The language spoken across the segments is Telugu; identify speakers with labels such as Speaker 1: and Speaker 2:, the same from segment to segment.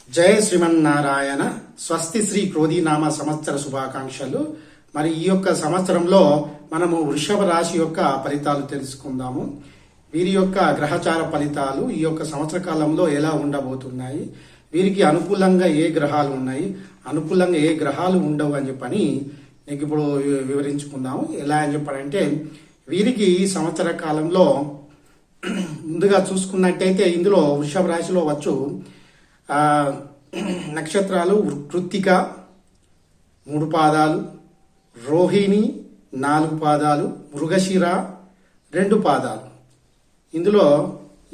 Speaker 1: జయ శ్రీమన్నారాయణ. స్వస్తి శ్రీ క్రోధీనామ సంవత్సర శుభాకాంక్షలు. మరి ఈ యొక్క సంవత్సరంలో మనము వృషభ రాశి యొక్క ఫలితాలు తెలుసుకుందాము. వీరి యొక్క గ్రహచార ఫలితాలు ఈ యొక్క సంవత్సర కాలంలో ఎలా ఉండబోతున్నాయి, వీరికి అనుకూలంగా ఏ గ్రహాలు ఉన్నాయి, అనుకూలంగా ఏ గ్రహాలు ఉండవు అని చెప్పని నీకు ఇప్పుడు వివరించుకుందాము. ఎలా అని చెప్పాలంటే వీరికి ఈ సంవత్సర కాలంలో ముందుగా చూసుకున్నట్టయితే ఇందులో వృషభ రాశిలో వచ్చు నక్షత్రాలు కృత్తిక 3 పాదాలు, రోహిణి 4 పాదాలు, మృగశిర 2 పాదాలు. ఇందులో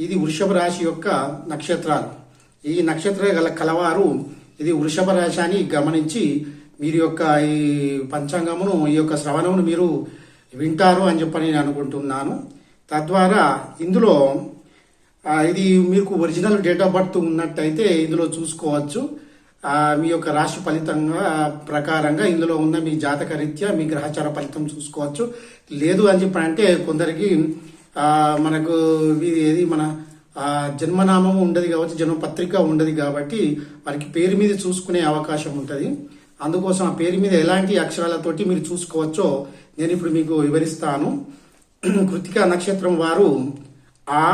Speaker 1: ఇది వృషభ రాశి యొక్క నక్షత్రాలు. ఈ నక్షత్ర కలవారు ఇది వృషభ రాశి అని గమనించి మీరు యొక్క ఈ పంచాంగమును, ఈ యొక్క శ్రవణమును మీరు వింటారు అని చెప్పని నేను అనుకుంటున్నాను. తద్వారా ఇందులో ఇది మీకు ఒరిజినల్ డేట్ ఆఫ్ బర్త్ ఉన్నట్టయితే ఇందులో చూసుకోవచ్చు. మీ యొక్క రాశి ఫలితంగా ప్రకారంగా ఇందులో ఉన్న మీ జాతక రీత్యా మీ గ్రహచార ఫలితం చూసుకోవచ్చు. లేదు అని చెప్పంటే కొందరికి మనకు ఏది మన జన్మనామం ఉండదు కావచ్చు, జన్మపత్రిక ఉండదు కాబట్టి వారికి పేరు మీద చూసుకునే అవకాశం ఉంటుంది. అందుకోసం ఆ పేరు మీద ఎలాంటి అక్షరాలతోటి మీరు చూసుకోవచ్చో నేను ఇప్పుడు మీకు వివరిస్తాను. కృత్తిక నక్షత్రం వారు ఆ,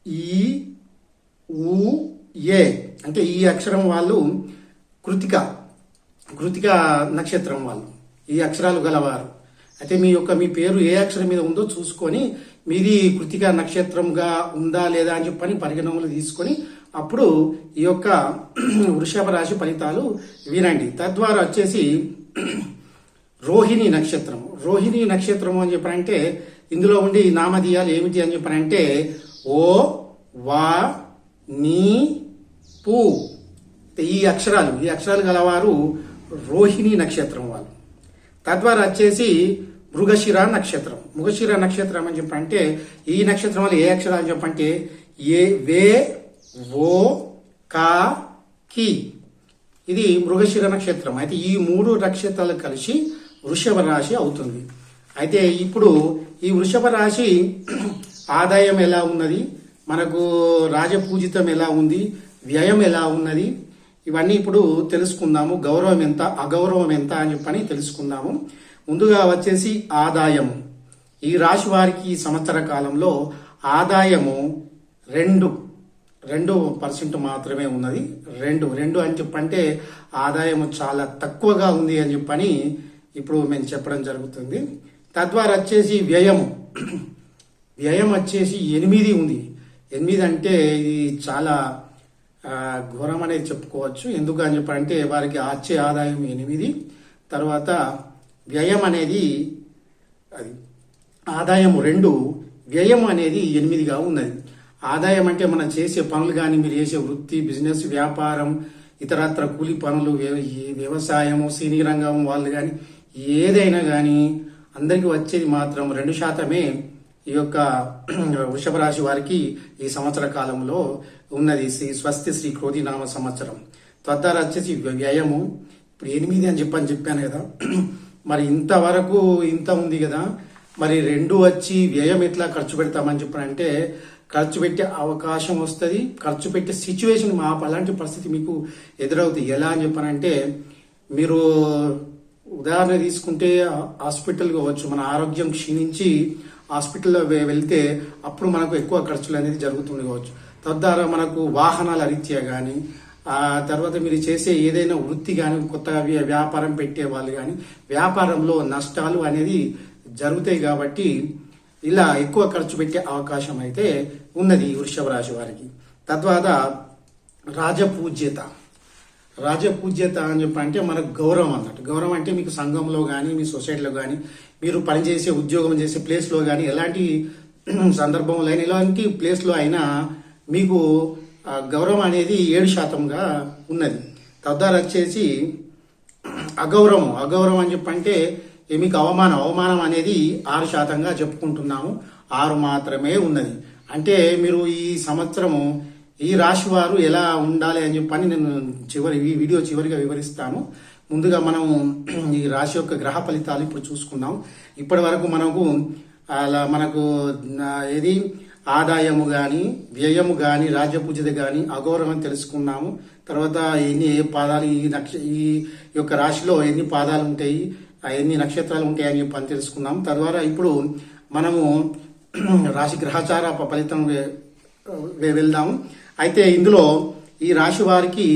Speaker 1: ఈ, ఊ, ఏ అంటే ఈ అక్షరం వాళ్ళు కృత్తిక నక్షత్రం వాళ్ళు, ఈ అక్షరాలు గలవారు. అయితే మీ పేరు ఏ అక్షరం మీద ఉందో చూసుకొని మీది కృత్తిక నక్షత్రంగా ఉందా లేదా అని చెప్పని పరిగణనలు తీసుకొని అప్పుడు ఈ యొక్క వృషభ రాశి ఫలితాలు వినండి. తద్వారా వచ్చేసి రోహిణి నక్షత్రం అని చెప్పారంటే ఇందులో ఉండి నామధేయాలు ఏమిటి అని చెప్పారంటే ఓ, వా, నీ, పు. ఈ అక్షరాలు గలవారు రోహిణి నక్షత్రం వాళ్ళు. తద్వారా వచ్చేసి మృగశిర నక్షత్రం అని చెప్పంటే ఈ నక్షత్రం వాళ్ళు ఏ అక్షరాలు చెప్పంటే ఏ, వే, ఓ, కా, కి. ఇది మృగశిర నక్షత్రం. అయితే ఈ 3 నక్షత్రాలు కలిసి వృషభ రాశి అవుతుంది. అయితే ఇప్పుడు ఈ వృషభ రాశి ఆదాయం ఎలా ఉన్నది, మనకు రాజపూజితం ఎలా ఉంది, వ్యయం ఎలా ఉన్నది, ఇవన్నీ ఇప్పుడు తెలుసుకుందాము. గౌరవం ఎంత, అగౌరవం ఎంత అని చెప్పని తెలుసుకుందాము. ముందుగా వచ్చేసి ఆదాయము. ఈ రాశి వారికి ఈ సంవత్సర కాలంలో ఆదాయము 2% మాత్రమే ఉన్నది. రెండు అని చెప్పంటే ఆదాయము చాలా తక్కువగా ఉంది అని చెప్పని ఇప్పుడు మేము చెప్పడం జరుగుతుంది. తద్వారా వచ్చేసి వ్యయం వచ్చేసి 8 ఉంది. 8 అంటే ఇది చాలా ఘోరం అనేది చెప్పుకోవచ్చు. ఎందుకు అని చెప్పంటే వారికి వచ్చే ఆదాయం 8, తర్వాత వ్యయం అనేది అది ఆదాయం 2, వ్యయం అనేది 8గా ఉన్నది. ఆదాయం అంటే మనం చేసే పనులు కానీ, మీరు చేసే వృత్తి, బిజినెస్, వ్యాపారం, ఇతరత్ర కూలి పనులు, వ్యవసాయము, సినీ రంగం వాళ్ళు కానీ ఏదైనా కానీ అందరికీ వచ్చేది మాత్రం 2% ఈ యొక్క వృషభ రాశి వారికి ఈ సంవత్సర కాలంలో ఉన్నది. స్వస్తి శ్రీ క్రోధీనామ సంవత్సరం. తద్వారా వచ్చేసి వ్యయము ఇప్పుడు 8 అని చెప్పాను కదా. మరి ఇంతవరకు ఇంత ఉంది కదా, మరి 2 వచ్చి వ్యయం ఎట్లా ఖర్చు పెడతామని చెప్పానంటే ఖర్చు పెట్టే అవకాశం వస్తుంది. ఖర్చు పెట్టే సిచ్యువేషన్ అలాంటి పరిస్థితి మీకు ఎదురవుతుంది. ఎలా అని చెప్పానంటే మీరు ఉదాహరణ తీసుకుంటే హాస్పిటల్ కావచ్చు, మన ఆరోగ్యం క్షీణించి హాస్పిటల్లో వెళ్తే అప్పుడు మనకు ఎక్కువ ఖర్చులు అనేది జరుగుతుంది కావచ్చు. తద్వారా మనకు వాహనాల రీత్యా కానీ, ఆ తర్వాత మీరు చేసే ఏదైనా వృత్తి కానీ, కొత్తగా వ్యాపారం పెట్టే వాళ్ళు కానీ వ్యాపారంలో నష్టాలు అనేది జరుగుతాయి. కాబట్టి ఇలా ఎక్కువ ఖర్చు పెట్టే అవకాశం అయితే ఉన్నది ఈ వృషభ రాశి వారికి. తద్వారా రాజపూజ్యత అని చెప్పంటే మనకు గౌరవం అన్నట్టు. గౌరవం అంటే మీకు సంఘంలో కానీ, మీ సొసైటీలో కానీ, మీరు పనిచేసే ఉద్యోగం చేసే ప్లేస్లో కానీ, ఎలాంటి సందర్భంలో అయినా, ఎలాంటి ప్లేస్లో అయినా మీకు గౌరవం అనేది 7%గా ఉన్నది. తద్వారా వచ్చేసి అగౌరవం అని చెప్పంటే మీకు అవమానం అనేది 6%గా చెప్పుకుంటున్నాము. 6 మాత్రమే ఉన్నది. అంటే మీరు ఈ సంవత్సరము ఈ రాశి వారు ఎలా ఉండాలి అని చెప్పని నేను ఈ వీడియో చివరిగా వివరిస్తాను. ముందుగా మనం ఈ రాశి యొక్క గ్రహ ఫలితాలు ఇప్పుడు చూసుకుందాం. ఇప్పటి వరకు మనకు ఏది ఆదాయము కానీ వ్యయము కానీ రాజ్యపూజిత కానీ అఘోరం అని తెలుసుకున్నాము. తర్వాత ఎన్ని పాదాలు ఈ యొక్క రాశిలో ఎన్ని పాదాలు ఉంటాయి, ఎన్ని నక్షత్రాలు ఉంటాయి అని చెప్పి తెలుసుకున్నాం. తద్వారా ఇప్పుడు మనము రాశి గ్రహచార ఫలితం వెళ్దాము. అయితే ఇందులో ఈ రాశి వారికి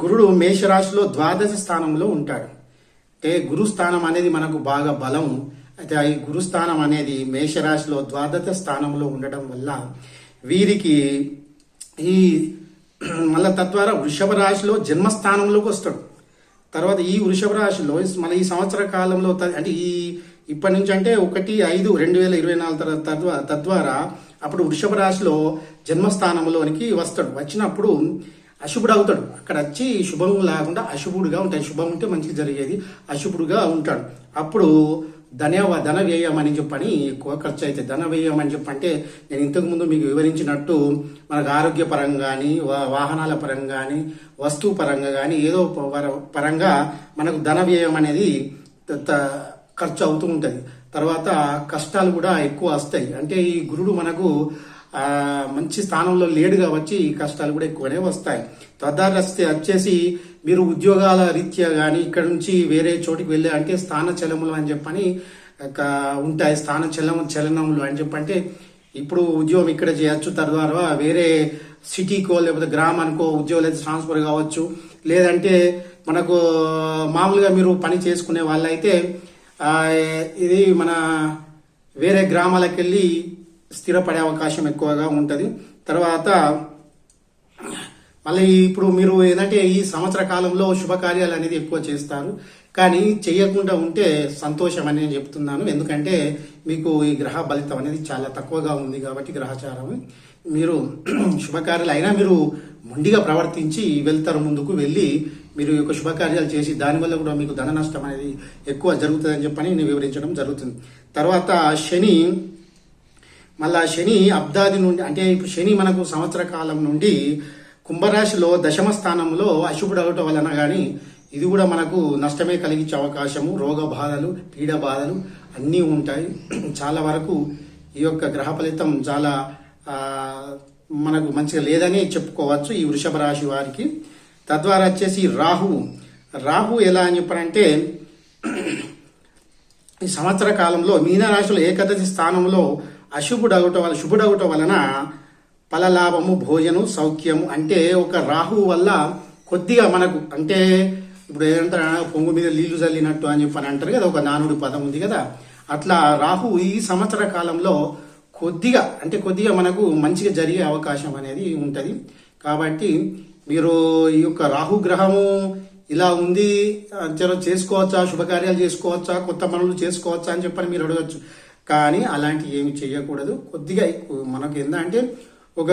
Speaker 1: గురుడు మేషరాశిలో ద్వాదశ స్థానంలో ఉంటాడు. అంటే గురుస్థానం అనేది మనకు బాగా బలం. అయితే ఈ గురుస్థానం అనేది మేషరాశిలో ద్వాదశ స్థానంలో ఉండటం వల్ల వీరికి ఈ మళ్ళీ తద్వారా వృషభ రాశిలో జన్మస్థానంలోకి వస్తాడు. తర్వాత ఈ వృషభ రాశిలో మళ్ళీ ఈ సంవత్సర కాలంలో అంటే ఇప్పటి నుంచి అంటే 1/5/2024 తద్వారా అప్పుడు వృషభ రాశిలో జన్మస్థానంలోనికి వస్తాడు. వచ్చినప్పుడు అశుభుడు అవుతాడు. అక్కడ వచ్చి శుభం లేకుండా అశుభుడుగా ఉంటాయి. శుభం ఉంటే మంచిగా జరిగేది, అశుభుడుగా ఉంటాడు. అప్పుడు ధన వ్యయం అని చెప్పని ఎక్కువ ఖర్చు అవుతుంది. ధన వ్యయం అని చెప్పంటే నేను ఇంతకుముందు మీకు వివరించినట్టు మనకు ఆరోగ్యపరంగా కానీ వాహనాల పరంగా కానీ వస్తువు పరంగా కానీ ఏదో పరంగా మనకు ధన వ్యయం అనేది ఖర్చు అవుతూ ఉంటుంది. తర్వాత కష్టాలు కూడా ఎక్కువ వస్తాయి. అంటే ఈ గురుడు మనకు మంచి స్థానంలో లేడు కాబట్టి ఈ కష్టాలు కూడా ఎక్కువనే వస్తాయి. తద్వారా వచ్చేసి మీరు ఉద్యోగాల రీత్యా కానీ ఇక్కడ నుంచి వేరే చోటికి వెళ్ళే అంటే స్థాన చలములు అని చెప్పని ఉంటాయి. స్థాన చలనములు అని చెప్పంటే ఇప్పుడు ఉద్యోగం ఇక్కడ చేయొచ్చు, తద్వారా వేరే సిటీకో లేకపోతే గ్రామానికో ఉద్యోగాలు అయితే ట్రాన్స్ఫర్ కావచ్చు. లేదంటే మనకు మామూలుగా మీరు పని చేసుకునే వాళ్ళైతే ఇది మన వేరే గ్రామాలకు వెళ్ళి స్థిరపడే అవకాశం ఎక్కువగా ఉంటుంది. తర్వాత మళ్ళీ ఇప్పుడు మీరు ఏంటంటే ఈ సంవత్సర కాలంలో శుభకార్యాలు అనేది ఎక్కువ చేస్తారు. కానీ చేయకుండా ఉంటే సంతోషం అని నేను చెప్తున్నాను. ఎందుకంటే మీకు ఈ గ్రహ ఫలితం అనేది చాలా తక్కువగా ఉంది కాబట్టి గ్రహచారం మీరు శుభకార్యాలు అయినా మీరు మొండిగా ప్రవర్తించి వెళ్తారు. ముందుకు వెళ్ళి మీరు యొక్క శుభకార్యాలు చేసి దానివల్ల కూడా మీకు ధన నష్టం అనేది ఎక్కువ జరుగుతుందని చెప్పని నేను వివరించడం జరుగుతుంది. తర్వాత శని అబ్దాది నుండి అంటే ఇప్పుడు శని మనకు సంవత్సర కాలం నుండి కుంభరాశిలో దశమ స్థానంలో అశుభుడు అవటం వలన కానీ ఇది కూడా మనకు నష్టమే కలిగించే అవకాశము, రోగ బాధలు, పీడ బాధలు అన్నీ ఉంటాయి. చాలా వరకు ఈ యొక్క గ్రహ ఫలితం చాలా మనకు మంచిగా లేదని చెప్పుకోవచ్చు ఈ వృషభ రాశి వారికి. తద్వారా వచ్చేసి రాహు ఎలా అని చెప్పారంటే ఈ సంవత్సర కాలంలో మీనరాశిలో ఏకాదశి స్థానంలో శుభుడవటం వలన ఫలలాభము, భోజనం, సౌఖ్యము. అంటే ఒక రాహు వల్ల కొద్దిగా మనకు అంటే ఇప్పుడు ఏదంటారు పొంగు మీద నీళ్లు చల్లినట్టు అని చెప్పని అంటారు కదా, ఒక నానుడి పదం ఉంది కదా. అట్లా రాహు ఈ సంవత్సర కాలంలో కొద్దిగా మనకు మంచిగా జరిగే అవకాశం అనేది ఉంటుంది. కాబట్టి మీరు ఈ యొక్క రాహు గ్రహము ఇలా ఉంది చేసుకోవచ్చా, శుభకార్యాలు చేసుకోవచ్చా, కొత్త పనులు చేసుకోవచ్చా అని చెప్పని మీరు అడగచ్చు. కానీ అలాంటి ఏమి చేయకూడదు. కొద్దిగా మనకు ఏంటంటే ఒక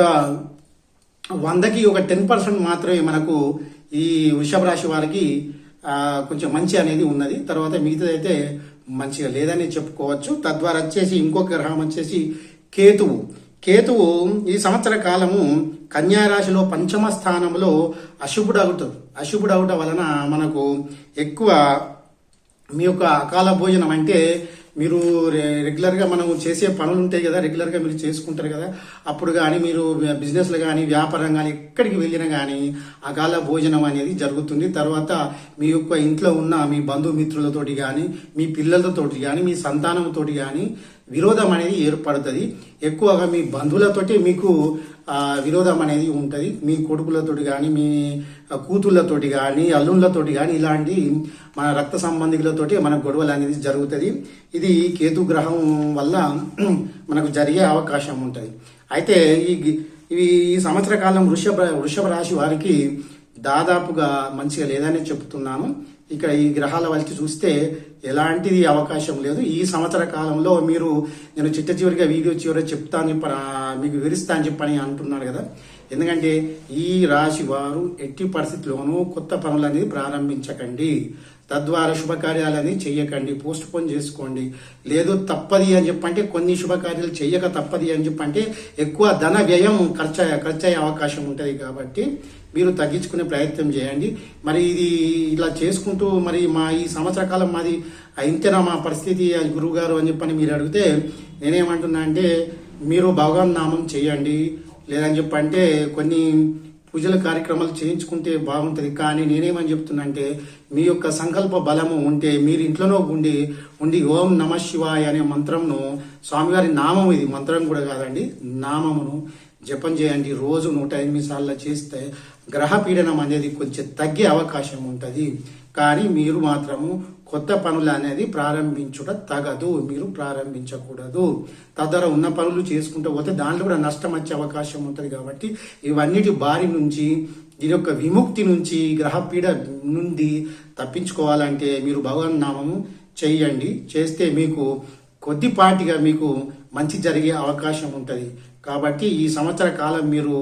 Speaker 1: 100కి 10% మాత్రమే మనకు ఈ వృషభ రాశి వారికి కొంచెం మంచి అనేది ఉన్నది. తర్వాత మిగతాదైతే మంచిగా లేదని చెప్పుకోవచ్చు. తద్వారా వచ్చేసి ఇంకొక గ్రహం వచ్చేసి కేతువు ఈ సంవత్సర కాలము కన్యా రాశిలో పంచమ స్థానంలో అశుభుడవుట వలన మనకు ఎక్కువ మీ యొక్క అకాల భోజనం అంటే మీరు రెగ్యులర్గా మనం చేసే పనులు ఉంటాయి కదా, రెగ్యులర్గా మీరు చేసుకుంటారు కదా, అప్పుడు కానీ మీరు బిజినెస్లు కానీ వ్యాపారం కానీ ఎక్కడికి వెళ్ళినా కానీ అకాల భోజనం అనేది జరుగుతుంది. తర్వాత మీ యొక్క ఇంట్లో ఉన్న మీ బంధుమిత్రులతోటి కానీ మీ పిల్లలతోటి కానీ మీ సంతానంతోటి కానీ విరోధం అనేది ఏర్పడుతుంది. ఎక్కువగా మీ బంధువులతోటి మీకు విరోధం అనేది ఉంటుంది. మీ కొడుకులతోటి కానీ మీ కూతుళ్ళతోటి కానీ అల్లుళ్ళతోటి కానీ ఇలాంటి మన రక్త సంబంధికులతోటి మన గొడవలు అనేది జరుగుతుంది. ఇది కేతు గ్రహం వల్ల మనకు జరిగే అవకాశం ఉంటుంది. అయితే ఈ సంవత్సర కాలం వృషభ రాశి వారికి దాదాపుగా మంచిగా లేదని చెప్తున్నాను. ఇక్కడ ఈ గ్రహాల వాళ్ళకి చూస్తే ఎలాంటిది అవకాశం లేదు. ఈ సంవత్సర కాలంలో నేను చిట్ట చివరిగా వీడియో చివరి చెప్తాను మీకు వివరిస్తా అని చెప్పని అంటున్నాడు కదా, ఎందుకంటే ఈ రాశి వారు ఎట్టి పరిస్థితిలోనూ కొత్త పనులని ప్రారంభించకండి, తద్వారా శుభకార్యాలని చెయ్యకండి, పోస్ట్ పోన్ చేసుకోండి. లేదు తప్పది అని చెప్పంటే కొన్ని శుభకార్యాలు చెయ్యక తప్పది అని చెప్పంటే ఎక్కువ ధన వ్యయం ఖర్చయ్యే అవకాశం ఉంటుంది. కాబట్టి మీరు తగ్గించుకునే ప్రయత్నం చేయండి. మరి ఇది ఇలా చేసుకుంటూ మరి మా ఈ సంవత్సర కాలం మాది ఇంతేనా మా పరిస్థితి గురువు గారు అని చెప్పని మీరు అడిగితే నేనేమంటున్నా అంటే మీరు భగవన్ నామం చేయండి, లేదని చెప్పంటే కొన్ని పూజల కార్యక్రమాలు చేయించుకుంటే బాగుంటుంది. కానీ నేనేమని చెప్తున్నా అంటే మీ యొక్క సంకల్ప బలము ఉంటే మీరు ఇంట్లోనో ఉండి ఓం నమ శివాయ అనే మంత్రంను, స్వామివారి నామం, ఇది మంత్రం కూడా కాదండి, నామమును జపం చేయండి. రోజు 108 సార్లు చేస్తే గ్రహ పీడనం అనేది కొంచెం తగ్గే అవకాశం ఉంటుంది. కానీ మీరు మాత్రము కొత్త పనులు అనేది ప్రారంభించుట తగదు, మీరు ప్రారంభించకూడదు. తద్వారా ఉన్న పనులు చేసుకుంటూ పోతే దాంట్లో కూడా నష్టం వచ్చే అవకాశం ఉంటుంది. కాబట్టి ఇవన్నిటి బారి నుంచి, దీని యొక్క విముక్తి నుంచి, గ్రహపీడ నుండి తప్పించుకోవాలంటే మీరు భగవన్ నామము చెయ్యండి. చేస్తే మీకు కొద్దిపాటిగా మీకు మంచి జరిగే అవకాశం ఉంటుంది. కాబట్టి ఈ సంవత్సర కాలం మీరు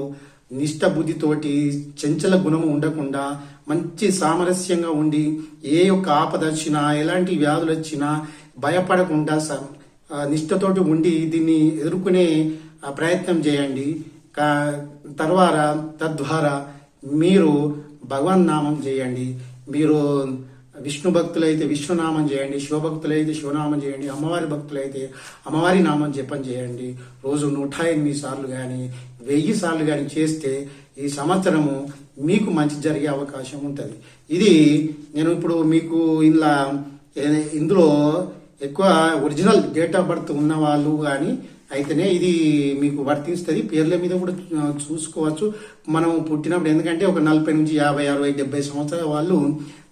Speaker 1: నిష్ట బుద్ధితోటి, చంచల గుణము ఉండకుండా మంచి సామరస్యంగా ఉండి, ఏ యొక్క ఆపద వచ్చినా, ఎలాంటి వ్యాధులు వచ్చినా భయపడకుండా నిష్ఠతోటి ఉండి దీన్ని ఎదుర్కొనే ప్రయత్నం చేయండి. తద్వారా మీరు భగవన్ నామం చేయండి. మీరు విష్ణు భక్తులైతే విష్ణునామం చేయండి, శివభక్తులైతే శివనామం చేయండి, అమ్మవారి భక్తులైతే అమ్మవారి నామం జపం చేయండి. రోజు 108 సార్లు కానీ 1000 సార్లు కానీ చేస్తే ఈ సంవత్సరము మీకు మంచి జరిగే అవకాశం ఉంటుంది. ఇది నేను ఇప్పుడు మీకు ఇందులో ఎక్కువ ఒరిజినల్ డేట్ ఆఫ్ బర్త్ ఉన్న వాళ్ళు కానీ అయితేనే ఇది మీకు వర్తిస్తుంది. పేర్ల మీద కూడా చూసుకోవచ్చు మనం పుట్టినప్పుడు. ఎందుకంటే ఒక 40 నుంచి 50, 60, 70 సంవత్సరాల వాళ్ళు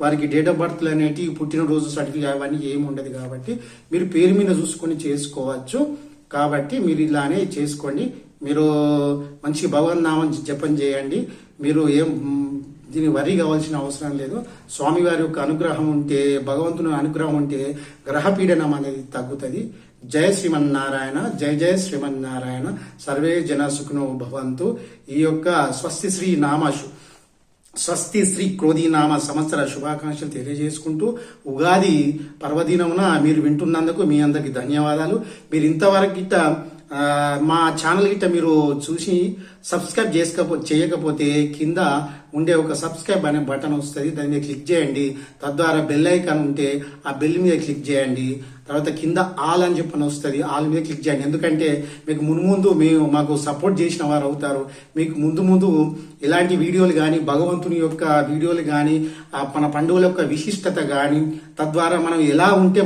Speaker 1: వారికి డేట్ ఆఫ్ బర్త్లు అనేవి పుట్టినరోజు సర్టిఫికేట్ అవన్నీ ఏమి ఉండదు. కాబట్టి మీరు పేరు మీద చూసుకొని చేసుకోవచ్చు. కాబట్టి మీరు ఇలానే చేసుకోండి. మీరు మంచి భగవన్ నామం జపం చేయండి. మీరు దీన్ని వరి కావాల్సిన అవసరం లేదు. స్వామివారి యొక్క అనుగ్రహం ఉంటే, భగవంతుని అనుగ్రహం ఉంటే గ్రహపీడనం అనేది తగ్గుతుంది. జయ శ్రీమన్నారాయణ, జయ జయ శ్రీమన్నారాయణ. సర్వే జన సుఖినో భవంతు. ఈ యొక్క స్వస్తి శ్రీ క్రోధీనామ సంవత్సర శుభాకాంక్షలు తెలియజేసుకుంటూ ఉగాది పర్వదినమున మీరు వింటున్నందుకు మీ అందరికి ధన్యవాదాలు. మీరు ఇంతవరకు గిట్ట మా ఛానల్ గిట్ట మీరు చూసి సబ్స్క్రైబ్ చేయకపోతే కింద ఉండే ఒక సబ్స్క్రైబ్ అనే బటన్ వస్తుంది, దాని మీద క్లిక్ చేయండి. తద్వారా బెల్ ఐకాన్ ఉంటే ఆ బెల్ మీద క్లిక్ చేయండి. తర్వాత కింద ఆల్ అని చెప్పని వస్తుంది, ఆల్ మీద క్లిక్ చేయండి. ఎందుకంటే మీకు ముందు మాకు సపోర్ట్ చేసిన వారు అవుతారు. మీకు ముందు ఇలాంటి వీడియోలు కానీ, భగవంతుని యొక్క వీడియోలు కానీ, మన పండుగల యొక్క విశిష్టత కానీ, తద్వారా మనం ఎలా ఉంటే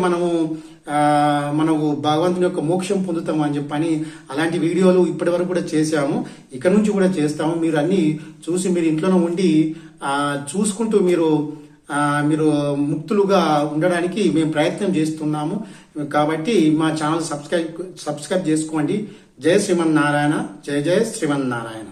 Speaker 1: మనకు భగవంతుని యొక్క మోక్షం పొందుతాము అని చెప్పని అలాంటి వీడియోలు ఇప్పటి వరకు కూడా చేశాము, ఇక నుంచి కూడా చేస్తాము. మీరు అన్ని చూసి మీరు ఇంట్లోనే ఉండి చూసుకుంటూ మీరు ముక్తులుగా ఉండడానికి మేము ప్రయత్నం చేస్తున్నాము. కాబట్టి మా ఛానల్ సబ్స్క్రైబ్ చేసుకోండి. జయ శ్రీమన్నారాయణ, జయ జయ శ్రీమన్నారాయణ.